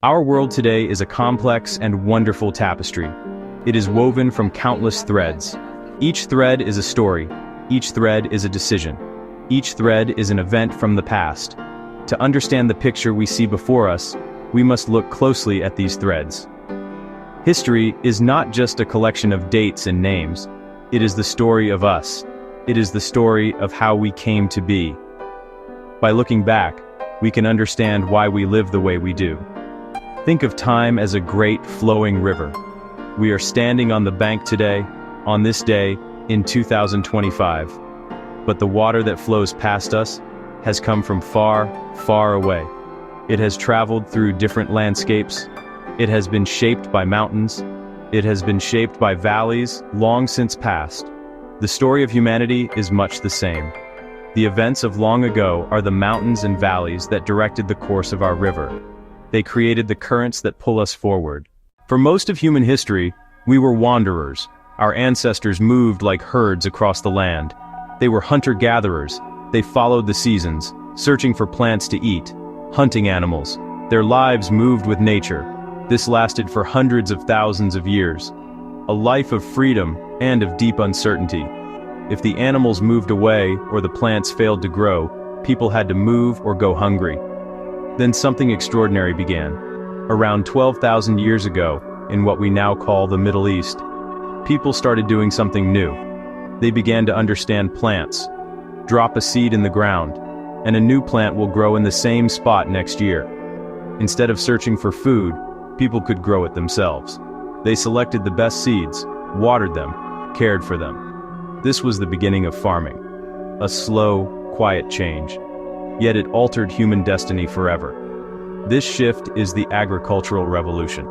Our world today is a complex and wonderful tapestry. It is woven from countless threads. Each thread is a story. Each thread is a decision. Each thread is an event from the past. To understand the picture we see before us, we must look closely at these threads. History is not just a collection of dates and names. It is the story of us. It is the story of how we came to be. By looking back, we can understand why we live the way we do. Think of time as a great flowing river. We are standing on the bank today, on this day, in 2025. But the water that flows past us has come from far, far away. It has traveled through different landscapes. It has been shaped by mountains. It has been shaped by valleys long since past. The story of humanity is much the same. The events of long ago are the mountains and valleys that directed the course of our river. They created the currents that pull us forward. For most of human history, we were wanderers. Our ancestors moved like herds across the land. They were hunter-gatherers. They followed the seasons, searching for plants to eat, hunting animals. Their lives moved with nature. This lasted for hundreds of thousands of years. A life of freedom and of deep uncertainty. If the animals moved away or the plants failed to grow, people had to move or go hungry. Then something extraordinary began. Around 12,000 years ago, in what we now call the Middle East, people started doing something new. They began to understand plants. Drop a seed in the ground, and a new plant will grow in the same spot next year. Instead of searching for food, people could grow it themselves. They selected the best seeds, watered them, cared for them. This was the beginning of farming. A slow, quiet change. Yet it altered human destiny forever. This shift is the agricultural revolution.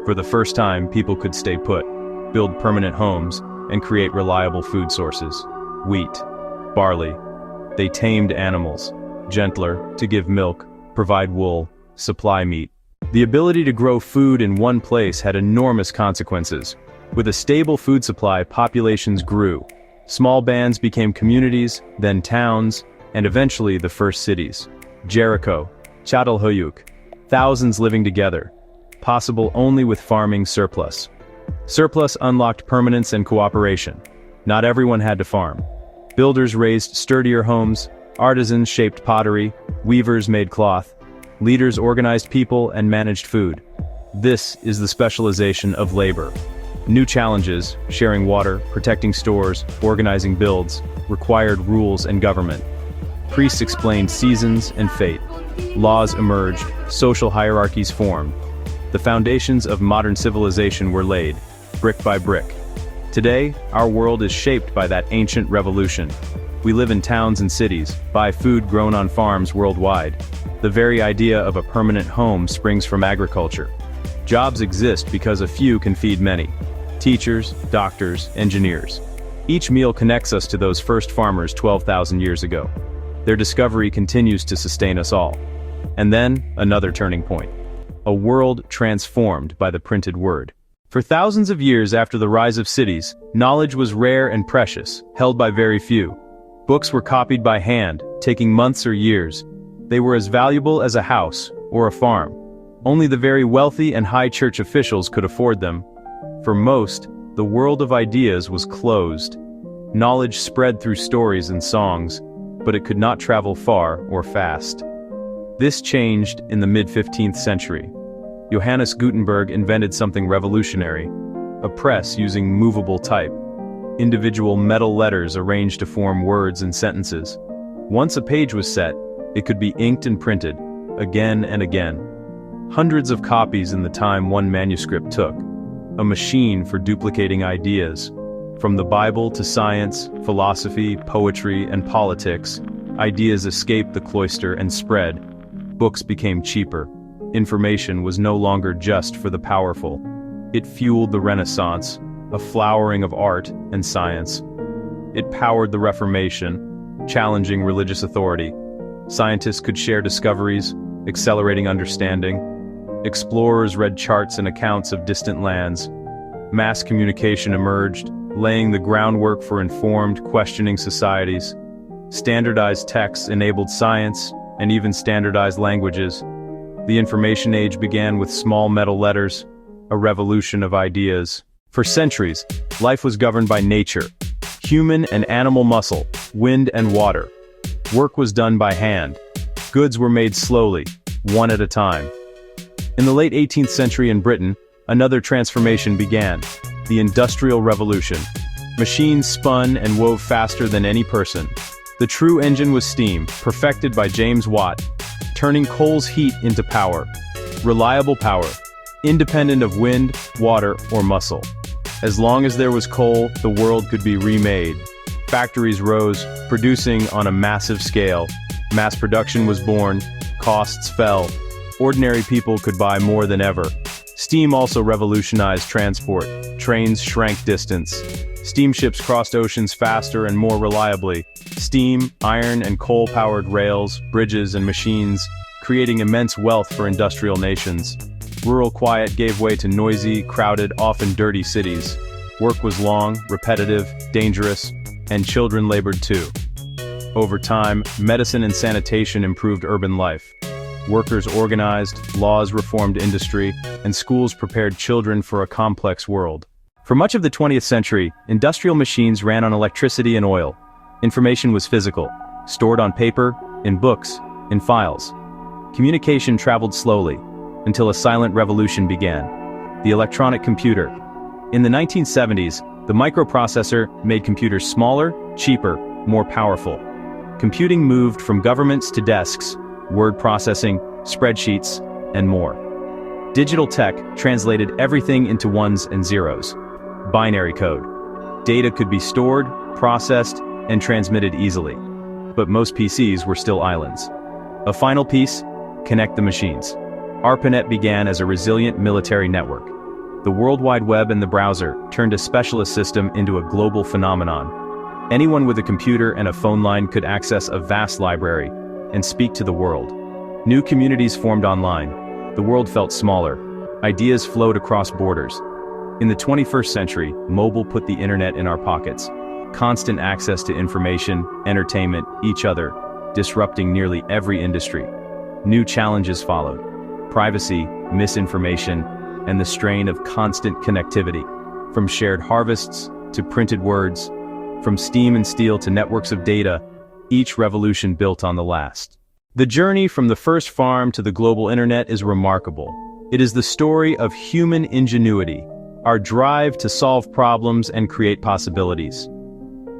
For the first time, people could stay put, build permanent homes, and create reliable food sources. Wheat, barley. They tamed animals, gentler, to give milk, provide wool, supply meat. The ability to grow food in one place had enormous consequences. With a stable food supply, populations grew. Small bands became communities, then towns, and eventually the first cities. Jericho, Çatalhöyük, thousands living together, possible only with farming surplus. Surplus unlocked permanence and cooperation. Not everyone had to farm. Builders raised sturdier homes, artisans shaped pottery, weavers made cloth, leaders organized people and managed food. This is the specialization of labor. New challenges, sharing water, protecting stores, organizing builds, required rules and government. Priests explained seasons and fate. Laws emerged, social hierarchies formed. The foundations of modern civilization were laid, brick by brick. Today, our world is shaped by that ancient revolution. We live in towns and cities, buy food grown on farms worldwide. The very idea of a permanent home springs from agriculture. Jobs exist because a few can feed many. Teachers, doctors, engineers. Each meal connects us to those first farmers 12,000 years ago. Their discovery continues to sustain us all. And then, another turning point. A world transformed by the printed word. For thousands of years after the rise of cities, knowledge was rare and precious, held by very few. Books were copied by hand, taking months or years. They were as valuable as a house or a farm. Only the very wealthy and high church officials could afford them. For most, the world of ideas was closed. Knowledge spread through stories and songs, but it could not travel far or fast. This changed in the mid-15th century. Johannes Gutenberg invented something revolutionary, a press using movable type. Individual metal letters arranged to form words and sentences. Once a page was set, it could be inked and printed, again and again. Hundreds of copies in the time one manuscript took. A machine for duplicating ideas. From the Bible to science, philosophy, poetry, and politics, ideas escaped the cloister and spread. Books became cheaper. Information was no longer just for the powerful. It fueled the Renaissance, a flowering of art and science. It powered the Reformation, challenging religious authority. Scientists could share discoveries, accelerating understanding. Explorers read charts and accounts of distant lands. Mass communication emerged, laying the groundwork for informed, questioning societies. Standardized texts enabled science, and even standardized languages. The information age began with small metal letters, a revolution of ideas. For centuries, life was governed by nature, human and animal muscle, wind and water. Work was done by hand. Goods were made slowly, one at a time. In the late 18th century in Britain, another transformation began, the Industrial Revolution. Machines spun and wove faster than any person. The true engine was steam, perfected by James Watt, turning coal's heat into power. Reliable power, independent of wind, water, or muscle. As long as there was coal, the world could be remade. Factories rose, producing on a massive scale. Mass production was born, costs fell. Ordinary people could buy more than ever. Steam also revolutionized transport. Trains shrank distance. Steamships crossed oceans faster and more reliably. Steam, iron, and coal-powered rails, bridges, and machines, creating immense wealth for industrial nations. Rural quiet gave way to noisy, crowded, often dirty cities. Work was long, repetitive, dangerous, and children labored too. Over time, medicine and sanitation improved urban life. Workers organized, laws reformed industry, and schools prepared children for a complex world. For much of the 20th century, industrial machines ran on electricity and oil. Information was physical, stored on paper, in books, in files. Communication traveled slowly, until a silent revolution began. The electronic computer. In the 1970s, the microprocessor made computers smaller, cheaper, more powerful. Computing moved from governments to desks, word processing, spreadsheets, and more. Digital tech translated everything into ones and zeros. Binary code. Data could be stored, processed, and transmitted easily. But most PCs were still islands. A final piece: connect the machines. ARPANET began as a resilient military network. The World Wide Web and the browser turned a specialist system into a global phenomenon. Anyone with a computer and a phone line could access a vast library and speak to the world. New communities formed online. The world felt smaller. Ideas flowed across borders. In the 21st century, mobile put the internet in our pockets. Constant access to information, entertainment, each other, disrupting nearly every industry. New challenges followed. Privacy, misinformation, and the strain of constant connectivity. From shared harvests to printed words, from steam and steel to networks of data, each revolution built on the last. The journey from the first farm to the global internet is remarkable. It is the story of human ingenuity, our drive to solve problems and create possibilities.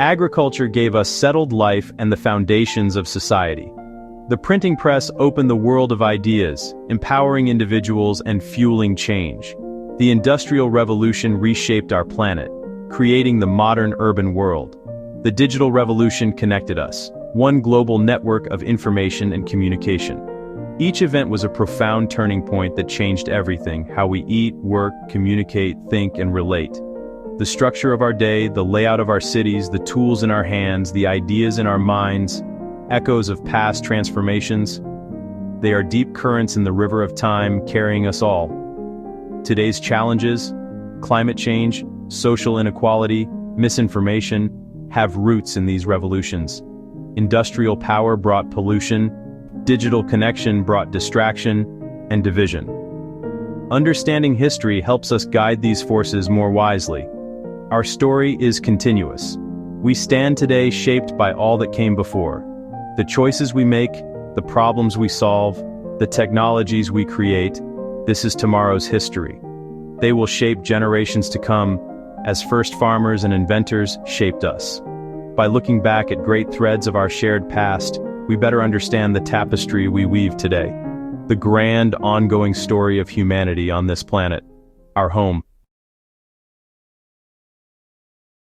Agriculture gave us settled life and the foundations of society. The printing press opened the world of ideas, empowering individuals and fueling change. The Industrial Revolution reshaped our planet, creating the modern urban world. The digital revolution connected us, one global network of information and communication. Each event was a profound turning point that changed everything: how we eat, work, communicate, think, and relate. The structure of our day, the layout of our cities, the tools in our hands, the ideas in our minds, echoes of past transformations. They are deep currents in the river of time, carrying us all. Today's challenges, climate change, social inequality, misinformation, have roots in these revolutions. Industrial power brought pollution, digital connection brought distraction and division. Understanding history helps us guide these forces more wisely. Our story is continuous. We stand today shaped by all that came before. The choices we make, the problems we solve, the technologies we create, this is tomorrow's history. They will shape generations to come, as first farmers and inventors shaped us. By looking back at great threads of our shared past, we better understand the tapestry we weave today. The grand, ongoing story of humanity on this planet, our home.